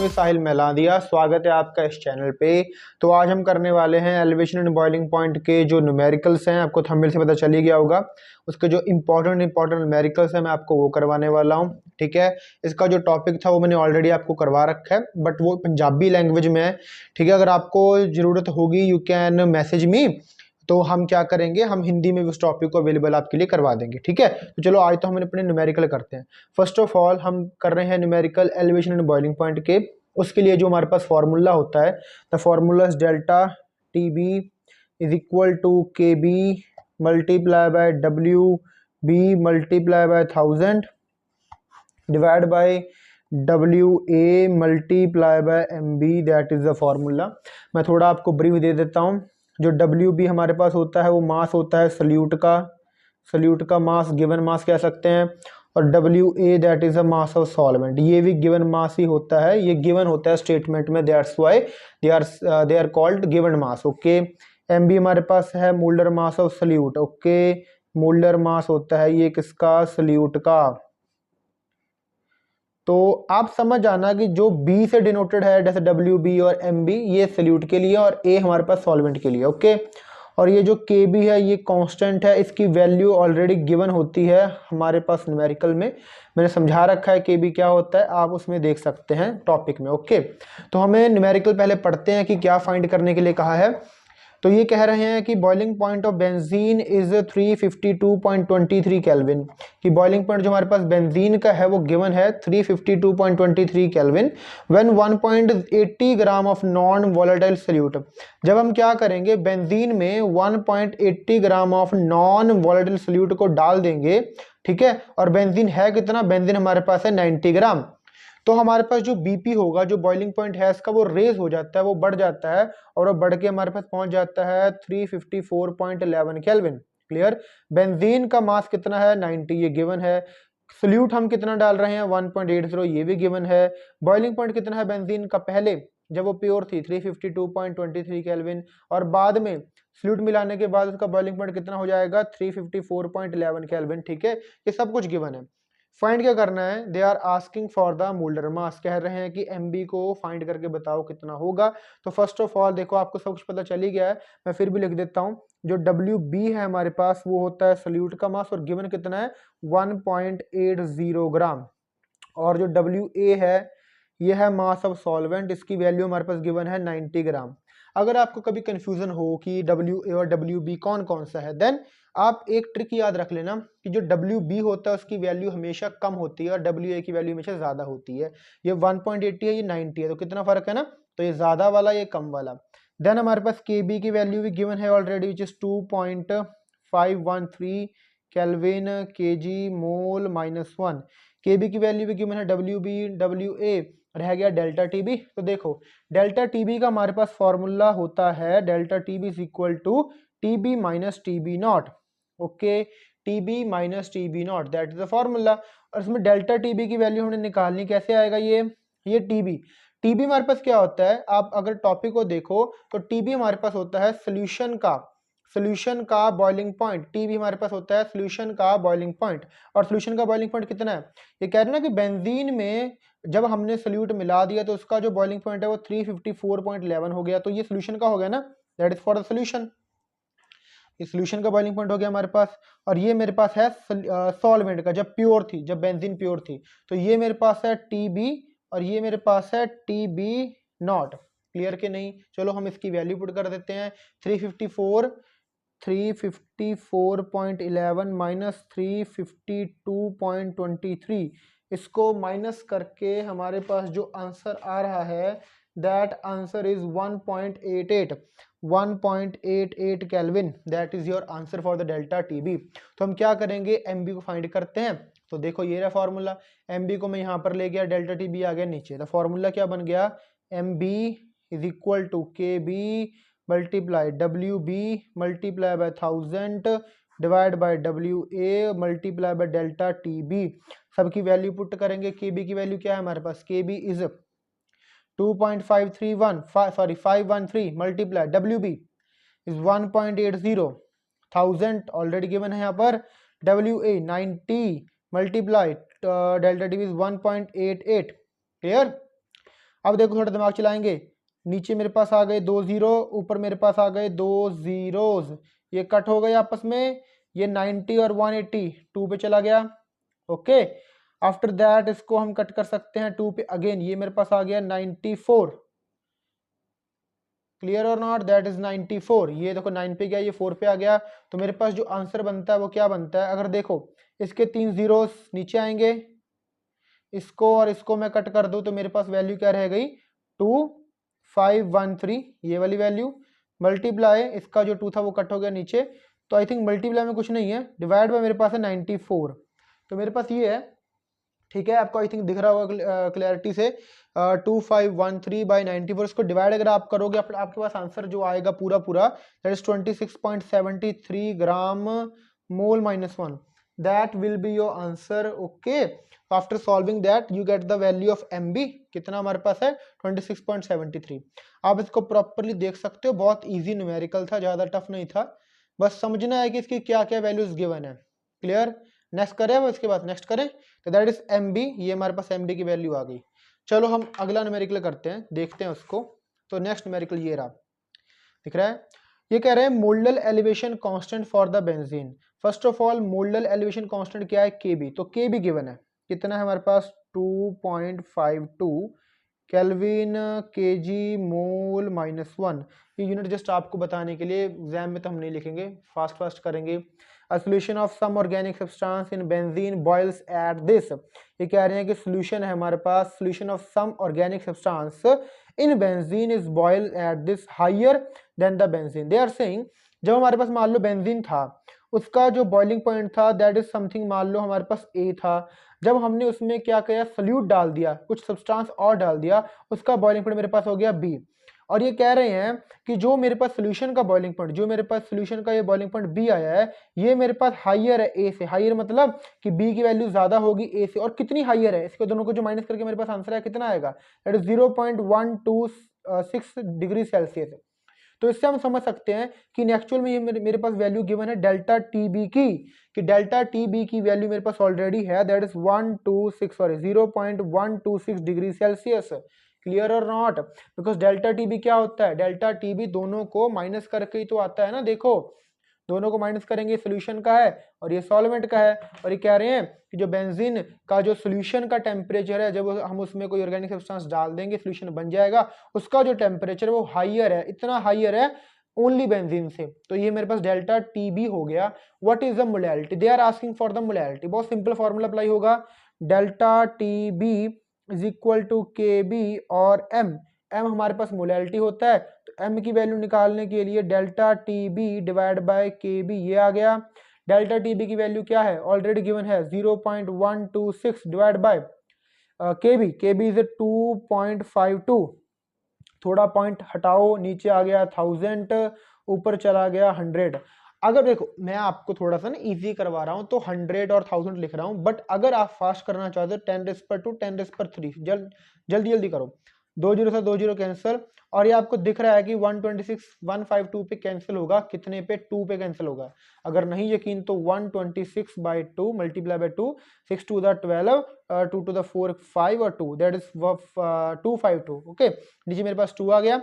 Name is साहिल मेलादिया। स्वागत है आपका इस चैनल पे। तो आज हम करने वाले हैं एलिवेशन एंड बॉइलिंग पॉइंट के जो न्यूमेरिकल्स हैं, आपको थंबनेल से पता चल ही गया होगा। उसके जो इंपॉर्टेंट न्यूमेरिकल्स हैं मैं आपको वो करवाने वाला हूँ। ठीक है, इसका जो टॉपिक था वो मैंने ऑलरेडी आपको करवा रखा है, बट वो पंजाबी लैंग्वेज में है। ठीक है, अगर आपको ज़रूरत होगी यू कैन मैसेज मी, तो हम क्या करेंगे, हम हिंदी में भी उस टॉपिक को अवेलेबल आपके लिए करवा देंगे। ठीक है, तो चलो आज तो हम अपने न्यूमेरिकल करते हैं। फर्स्ट ऑफ ऑल हम कर रहे हैं numerical elevation and boiling point के। उसके लिए जो हमारे पास फॉर्मूला होता है, the formula is delta T B is equal to K B multiply by W B multiply by 1000 divide by W A multiply by M B, that is the formula. मैं थोड़ा आपको ब्रीफ दे देता हूँ। जो W B हमारे पास होता है वो मास होता है सल्यूट का मास, गिवन मास कह सकते हैं। और W A that is a mass of solvent, ये भी गिवन मास ही होता है, ये गिवन होता है स्टेटमेंट में, that's why they are called given mass. Okay, M B हमारे पास है molar mass of solute. Okay, molar mass होता है ये किसका, सल्यूट का। तो आप समझ जाना कि जो B से डिनोटेड है जैसे WB और MB, ये सल्यूट के लिए, और A हमारे पास सॉल्वेंट के लिए। ओके, और ये जो KB है ये कांस्टेंट है, इसकी वैल्यू ऑलरेडी गिवन होती है हमारे पास न्यूमेरिकल में, मैंने समझा रखा है KB क्या होता है, आप उसमें देख सकते हैं टॉपिक में। ओके, तो हमें न्यूमेरिकल पहले पढ़ते हैं कि क्या फाइंड करने के लिए कहा है। तो ये कह रहे हैं कि boiling point of benzene is 352.23 kelvin, कि बॉइलिंग पॉइंट जो हमारे पास बेंजीन का है वो गिवन है 352.23 kelvin when 1.80 gram of non volatile solute. जब हम क्या करेंगे, बेंजीन में 1.80 gram of non volatile solute को डाल देंगे। ठीक है, और बेंजीन है कितना, बेंजीन हमारे पास है 90 ग्राम। तो हमारे पास जो बीपी होगा, जो बॉइलिंग पॉइंट है इसका, वो रेज हो जाता है, वो बढ़ जाता है, और वो बढ़ के हमारे पास पहुंच जाता है 354.11 केल्विन। क्लियर, बेंजीन का मास कितना है, 90, ये गिवन है। सल्यूट हम कितना डाल रहे हैं, 1.80, ये भी गिवन है। बॉइलिंग पॉइंट कितना है बेंजीन का, पहले जब वो प्योर थी 352.23 केल्विन, और बाद में सल्यूट मिलाने के बाद उसका बॉइलिंग पॉइंट कितना हो जाएगा, 354.11 केल्विन। ठीक है, ये सब कुछ गिवन है। फाइंड क्या करना है, they are asking for the molar mass, कह रहे हैं कि एमबी को फाइंड करके बताओ कितना होगा। तो फर्स्ट ऑफ ऑल देखो, आपको सब कुछ पता चल ही गया है, मैं फिर भी लिख देता हूं। जो डब्ल्यू बी है हमारे पास वो होता है सल्यूट का मास, और गिवन कितना है 1.80 ग्राम। और जो डब्ल्यू ए है ये है मास ऑफ सॉल्वेंट, इसकी वैल्यू हमारे पास गिवन है 90 ग्राम। अगर आपको कभी कंफ्यूजन हो कि डब्ल्यू ए और डब्ल्यू बी कौन कौन सा है, देन आप एक ट्रिक याद रख लेना कि जो डब्ल्यू बी होता है उसकी वैल्यू हमेशा कम होती है और डब्ल्यू ए की वैल्यू हमेशा ज्यादा होती है। ये 1.80 है, ये 90 है, तो कितना फर्क है ना, तो ये ज्यादा वाला ये कम वाला। देन हमारे पास के बी की वैल्यू भी गिवन है ऑलरेडी, विच इज 2.513 केल्विन के जी मोल -1। के बी की वैल्यू भी गिवन है, डब्ल्यू बी डब्ल्यू ए, रह गया डेल्टा टी बी। तो देखो डेल्टा टी बी का हमारे पास फॉर्मूला होता है, delta T B is equal to T B minus T B not. Okay, T B minus T B not, that is the formula. और इसमें डेल्टा टी बी की वैल्यू हमने निकालनी, कैसे आएगा ये टीबी हमारे पास क्या होता है, आप अगर टॉपिक को देखो तो टीबी हमारे पास होता है सोल्यूशन का बॉइलिंग पॉइंट। टीबी हमारे पास होता है सोल्यूशन का बॉइलिंग पॉइंट। और सोल्यूशन का बॉइलिंग पॉइंट कितना है, ये कह रहे हैं ना कि बेंजीन में जब हमने सल्यूट मिला दिया तो उसका जो बॉइलिंग पॉइंट है वो 354.11 हो गया, तो ये सोल्यूशन का हो गया ना, that is for the solution. ये सोल्यूशन का बॉइलिंग पॉइंट हो गया हमारे पास। और ये मेरे पास है सॉल्वेंट का, जब प्योर थी, जब बेंजीन प्योर थी, तो ये मेरे पास है टीबी और ये मेरे पास है टीबी नॉट। क्लियर के नहीं, चलो हम इसकी वैल्यू पुट कर देते हैं। 354.11 माइनस 352.23, इसको माइनस करके हमारे पास जो आंसर आ रहा है, that answer is 1.88 kelvin, that is your answer for the delta TB. तो हम क्या करेंगे, एमबी को फाइंड करते हैं। तो देखो ये रहा फॉर्मूला, एमबी को मैं यहाँ पर ले गया, डेल्टा टीबी आ गया नीचे। तो फॉर्मूला क्या बन गया, MB is equal to K B multiply W B multiply by 1000 divide by W A multiply by delta T B. सबकी वैल्यू पुट करेंगे। के बी की वैल्यू क्या है हमारे पास, K B is 513 multiply W B is 1.80, 1000 already given है यहाँ पर, W A 90 multiply delta T B is 1.88। Clear, अब देखो थोड़ा दिमाग चलाएंगे, नीचे मेरे पास आ गए 2 जीरो, ऊपर मेरे पास आ गए 2 जीरोज, ये कट हो गए आपस में, ये 90 और 180 2 पे चला गया। ओके, आफ्टर दैट इसको हम कट कर सकते हैं 2 पे अगेन, ये मेरे पास आ गया 94, क्लियर और नॉट, दैट इज 94। ये देखो 9 पे गया, ये 4 पे आ गया, तो मेरे पास जो आंसर बनता है वो क्या बनता है, अगर देखो इसके 3 जीरो नीचे आएंगे, इसको और इसको मैं कट कर दूं तो मेरे पास वैल्यू क्या रह गई 2513, ये वाली वैल्यू, मल्टीप्लाई इसका जो 2 था वो कट हो गया नीचे, तो आई थिंक मल्टीप्लाई में कुछ नहीं है, डिवाइड बाय मेरे पास है 94, तो मेरे पास ये है। ठीक है, आपको आई थिंक दिख रहा होगा क्लैरिटी से, 2513 बाई 94, इसको डिवाइड अगर आप करोगे आपके पास आंसर जो आएगा पूरा पूरा, that is 26.73 gram mole -1, that will be your answer. Okay, after solving that you get the value of MB, कितना हमारे पास है 26.73। आप इसको प्रॉपरली देख सकते हो, बहुत ईजी न्यूमेरिकल था, ज़्यादा टफ नहीं था, बस समझना है कि इसकी क्या क्या वैल्यूज गिवन है। क्लियर, नेक्स्ट करें, अब इसके बाद नेक्स्ट करें, तो दैट इज MB, ये हमारे पास MB की वैल्यू आ गई। चलो हम अगला न्यूमेरिकल करते हैं, देखते हैं उसको। तो नेक्स्ट न्यूमेरिकल ये रहा, दिख रहा है, ये कह रहे हैं molal elevation constant for the benzene. First of all molal elevation constant क्या है, KB, तो KB गिवन है, कितना है हमारे पास 2.52 केल्विन kg मोल -1, ये यूनिट जस्ट आपको बताने के लिए, एग्जाम में तो हम नहीं लिखेंगे, फास्ट फास्ट करेंगे। A solution of some organic substance in benzene boils at this, ये कह रहे हैं कि solution है हमारे पास, solution of some organic substance in benzene is boiled at this higher than the benzene, they are saying जब हमारे पास मान लो बेंजीन था, उसका जो बॉइलिंग पॉइंट था दैट इज समथिंग, मान लो हमारे पास A था, जब हमने उसमें क्या किया सल्यूट डाल दिया, कुछ सब्सटेंस और डाल दिया, उसका बॉइलिंग पॉइंट मेरे पास हो गया B, और ये कह रहे हैं कि जो मेरे पास सोल्यूशन का बॉइलिंग पॉइंट, जो मेरे पास सोल्यूशन का ये बॉइलिंग पॉइंट B आया है, ये मेरे पास हाइयर है A से, हाइयर मतलब कि B की वैल्यू ज्यादा होगी A से, और कितनी हाइयर है, इसको दोनों को जो माइनस करके मेरे पास आंसर है कितना आएगा, दैट इज 0.126 डिग्री सेल्सियस। तो इससे हम समझ सकते हैं कि एक्चुअल में ये मेरे पास वैल्यू गिवन है डेल्टा TB की, कि डेल्टा TB की वैल्यू मेरे पास ऑलरेडी है, that is 0.126 degree Celsius. Clear और नॉट, बिकॉज डेल्टा TB क्या होता है, डेल्टा TB दोनों को माइनस करके ही तो आता है ना, देखो दोनों को माइनस करेंगे, सोल्यूशन का है और ये सॉल्वेंट का है, और ये कह रहे हैं कि जो बेंजीन का जो सोल्यूशन का टेम्परेचर है, जब हम उसमें कोई ऑर्गेनिक सब्सटेंस डाल देंगे सोल्यूशन बन जाएगा, उसका जो टेम्परेचर वो हाइयर है, इतना हाइयर है ओनली बेंजीन से, तो ये मेरे पास डेल्टा TB हो गया। What is the molality, they are asking for the molality, बहुत सिंपल फॉर्मूला अप्लाई होगा, delta TB is equal to KB और M हमारे पास मोलैलिटी होता है, तो M की वैल्यू निकालने के लिए delta TB divide by KB, ये आ गया। डेल्टा TB की वैल्यू क्या है, ऑलरेडी गिवन है 0.126 divide by KB, KB is 2.52, थोड़ा पॉइंट हटाओ, नीचे आ गया 1000, ऊपर चला गया 100। अगर देखो मैं आपको थोड़ा सा ना इजी करवा रहा हूं तो 100 और 1000 लिख रहा हूं, बट अगर आप फास्ट करना चाहते हो 10⁻², 10⁻³ जल्दी जल्दी करो, 2 जीरो से 2 जीरो कैंसिल, और ये आपको दिख रहा है कि 152 पे कैंसिल होगा, कितने पे 2 पे कैंसिल होगा, अगर नहीं यकीन तो 126/2 multiply by 2, 6 to the 12, 2 to the 4 5 और 2, दैट इज 252। ओके, नीचे मेरे पास 2 आ गया,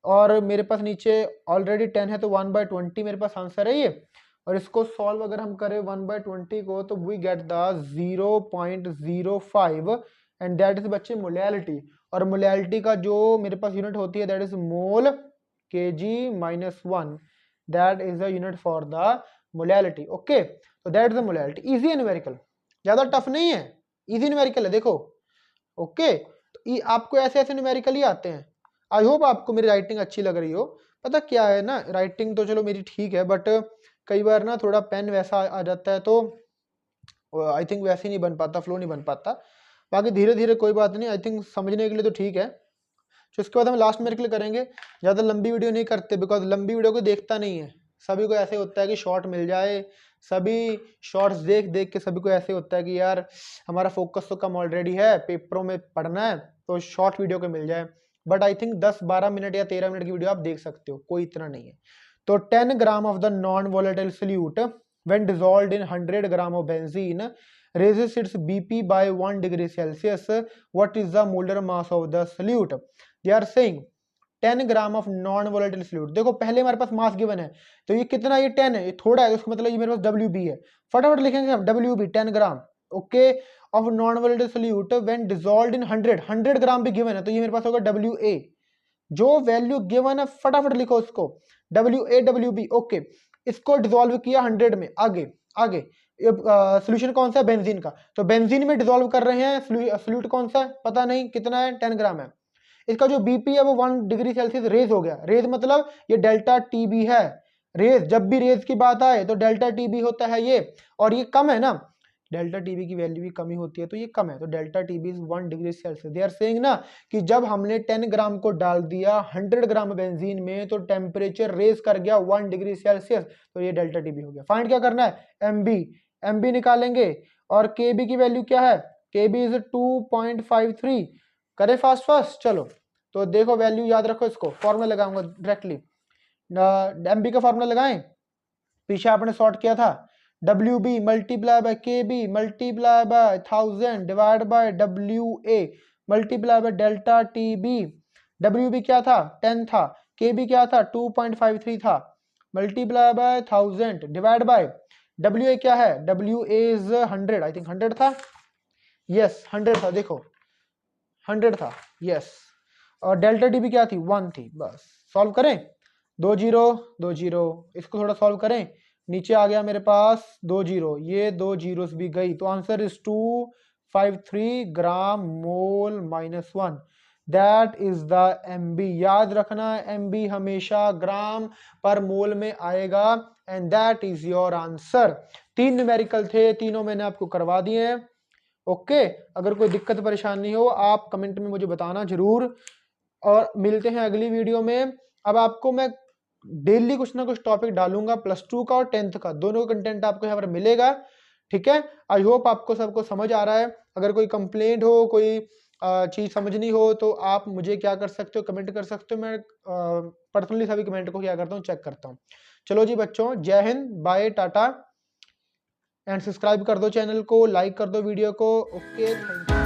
और मेरे पास नीचे ऑलरेडी 10 है तो 1/20 मेरे पास आंसर है ये, और इसको सॉल्व अगर हम करें 1/20 को तो we get the 0.05, and that is बच्चे मोलैलिटी, और मोलैलिटी का जो मेरे पास यूनिट होती है that is mole kg -1, that is the unit for the molality. Okay, तो that is the molality, easy है न्यूमेरिकल, ज्यादा टफ नहीं है, इजी न्यूमेरिकल है, देखो। ओके, तो आपको ऐसे ऐसे न्यूमेरिकल ही आते हैं। आई होप आपको मेरी राइटिंग अच्छी लग रही हो। पता क्या है ना, राइटिंग तो चलो मेरी ठीक है, बट कई बार ना थोड़ा पेन वैसा आ जाता है, तो आई थिंक वैसे ही नहीं बन पाता, फ्लो नहीं बन पाता। बाकी धीरे धीरे कोई बात नहीं, आई थिंक समझने के लिए तो ठीक है। तो इसके बाद हम लास्ट न्यूमेरिकल करेंगे, ज़्यादा लंबी वीडियो नहीं करते, बिकॉज लंबी वीडियो को देखता नहीं है, सभी को ऐसे होता है कि शॉर्ट मिल जाए, सभी शॉर्ट्स देख देख के सभी को ऐसे होता है कि यार हमारा फोकस तो कम ऑलरेडी है, पेपरों में पढ़ना है तो शॉर्ट वीडियो को मिल जाए, बट आई थिंक 10-12 मिनट या 13 मिनट की वीडियो आप देख सकते हो, कोई इतना नहीं है। तो 10 gram of the non volatile solute when dissolved in 100 gram of benzene raises its BP by 1 degree Celsius. What is the molar mass of the solute? They are saying 10 gram of non volatile solute. देखो पहले हमारे पास mass given है, तो ये कितना, ये 10 है, ये थोड़ा है, उसका मतलब ये मेरे पास WB है। फटाफट लिखेंगे हम WB 10 gram, okay, of non volatile solute when dissolved इन 100 ग्राम भी गिवन है, तो ये मेरे पास होगा WA। जो वैल्यू गिवन है फटाफट लिखो उसको, WA WB, ओके। इसको डिसॉल्व किया 100 में, आगे आगे सोल्यूशन कौन सा है, बेंजीन का, तो बेंजीन में डिसॉल्व कर रहे हैं, सॉल्यूट कौन सा है पता नहीं, कितना है, 10 ग्राम है। इसका जो बीपी है वो 1 डिग्री सेल्सियस रेज हो गया। रेज मतलब ये डेल्टा टीबी है। रेज, जब भी रेज की बात आए तो डेल्टा टीबी होता है ये, और ये कम है ना, डेल्टा टीबी की वैल्यू भी कमी होती है, तो ये कम है, तो delta TB is 1 degree Celsius. They are saying ना कि जब हमने 10 ग्राम को डाल दिया 100 ग्राम बेंजीन में, तो टेम्परेचर रेज कर गया 1 डिग्री सेल्सियस, तो ये डेल्टा टीबी हो गया। फाइंड क्या करना है, एमबी निकालेंगे, और केबी की वैल्यू क्या है, केबी इज 2.53। करें फास्ट, चलो। तो देखो वैल्यू याद रखो, इसको फॉर्मूला लगाऊंगा डायरेक्टली, एमबी का फॉर्मूला लगाएं, पीछे आपने सॉर्ट किया था, WB multiply by KB multiply by 1000 divide bye WA multiply by delta TB। WB क्या था, 10 था, KB क्या था, 2.53 था, multiply by 1000 divide bye WA क्या है, WA इज 100, आई थिंक 100 था, यस 100 था, देखो 100 था, यस। और डेल्टा टी भी क्या थी, 1 थी। बस सॉल्व करें, 2 0 2 0, इसको थोड़ा सॉल्व करें, नीचे आ गया मेरे पास 2 0, ये 2 जीरोस भी गई, तो answer is 253 gram mole -1। That is the MB। याद रखना MB हमेशा ग्राम पर मोल में आएगा, and that is your answer. 3 numerical थे, तीनों मैंने आपको करवा दिए हैं, ओके। अगर कोई दिक्कत परेशानी हो आप कमेंट में मुझे बताना जरूर, और मिलते हैं अगली वीडियो में। अब आपको मैं डेली कुछ ना कुछ टॉपिक डालूंगा, +2 का और 10th का, दोनों का कंटेंट आपको यहाँ पर मिलेगा, ठीक है। आई होप आपको सबको समझ आ रहा है। अगर कोई कंप्लेंट हो, कोई चीज़ समझनी हो, तो आप मुझे क्या कर सकते हो, कमेंट कर सकते हो, मैं पर्सनली सभी कमेंट को क्या करता हूँ, चेक करता हूँ। चलो जी बच्चों, Jai Hind, bye, tata, and subscribe कर दो चैनल को, लाइक कर दो वीडियो को, ओके, थैंक यू।